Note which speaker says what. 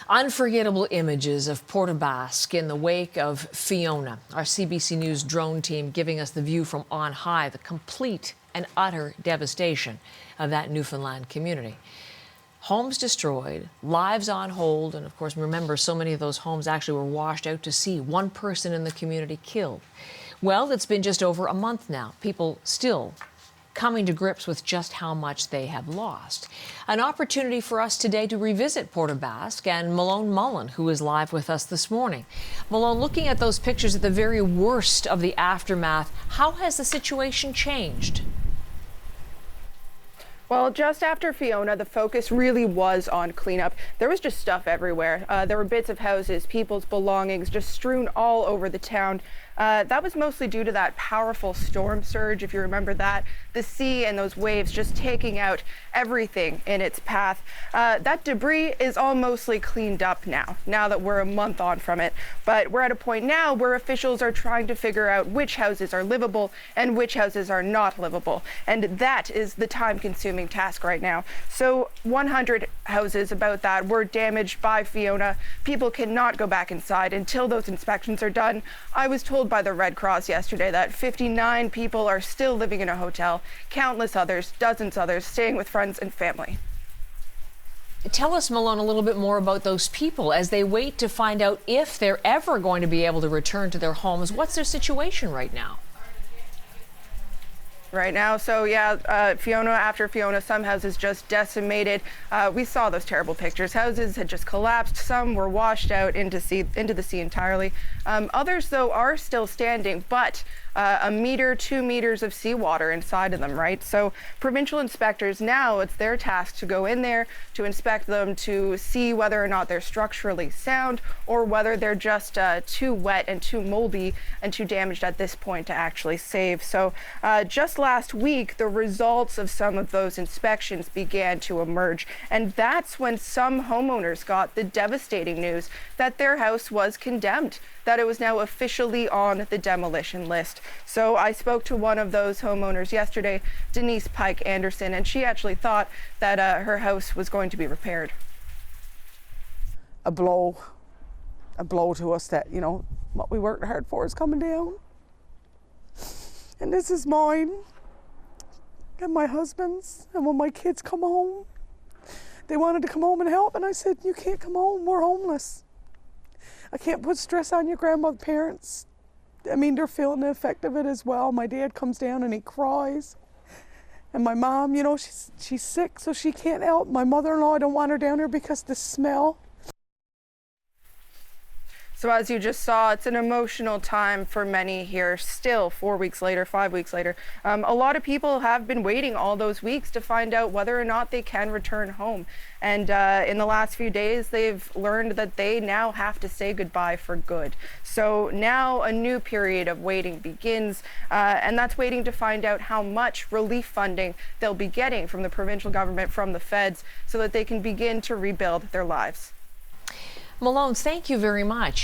Speaker 1: Unforgettable images of Port Basques in the wake of Fiona. Our CBC News drone team giving us the view from on high, the complete and utter devastation of that Newfoundland community. Homes destroyed, lives on hold, and of course, remember, so many of those homes actually were washed out to sea. One person in the community killed. Well, it's been just over a month now. People still coming to grips with just how much they have lost. An opportunity for us today to revisit Port Basques and Malone Mullen, who is live with us this morning. Malone, looking at those pictures at the very worst of the aftermath, how has the situation changed?
Speaker 2: Well, just after Fiona, the focus really was on cleanup. There was just stuff everywhere. There were bits of houses, people's belongings just strewn all over the town. That was mostly due to that powerful storm surge, if you remember that. The sea and those waves just taking out everything in its path. That debris is all mostly cleaned up now that we're a month on from it. But we're at a point now where officials are trying to figure out which houses are livable and which houses are not livable. And that is the time-consuming task right now. So 100 houses, about that, were damaged by Fiona. People cannot go back inside until those inspections are done. I was told by the Red Cross yesterday that 59 people are still living in a hotel, countless others, dozens others, staying with friends and family.
Speaker 1: Tell us, Malone, a little bit more about those people as they wait to find out if they're ever going to be able to return to their homes. What's their situation right now?
Speaker 2: Right now, so yeah, Fiona, after Fiona, some houses just decimated. We saw those terrible pictures. Houses had just collapsed. Some were washed out into the sea entirely. Others, though, are still standing, but a meter, 2 meters of seawater inside of them, right? So provincial inspectors, now it's their task to go in there, to inspect them, to see whether or not they're structurally sound or whether they're just too wet and too moldy and too damaged at this point to actually save. So just last week, the results of some of those inspections began to emerge. And that's when some homeowners got the devastating news that their house was condemned, that it was now officially on the demolition list. So I spoke to one of those homeowners yesterday, Denise Pike Anderson, and she actually thought that her house was going to be repaired.
Speaker 3: A blow to us that, you know, what we worked hard for is coming down. And this is mine and my husband's. And when my kids come home, they wanted to come home and help, and I said, you can't come home, we're homeless. I can't put stress on your grandparents. I mean, they're feeling the effect of it as well. My dad comes down and he cries. And my mom, you know, she's sick, so she can't help. My mother-in-law, I don't want her down here because the smell.
Speaker 2: So as you just saw, it's an emotional time for many here still, 4 weeks later, 5 weeks later. A lot of people have been waiting all those weeks to find out whether or not they can return home. And in the last few days, they've learned that they now have to say goodbye for good. So now a new period of waiting begins, and that's waiting to find out how much relief funding they'll be getting from the provincial government, from the feds, so that they can begin to rebuild their lives.
Speaker 1: Malone, thank you very much.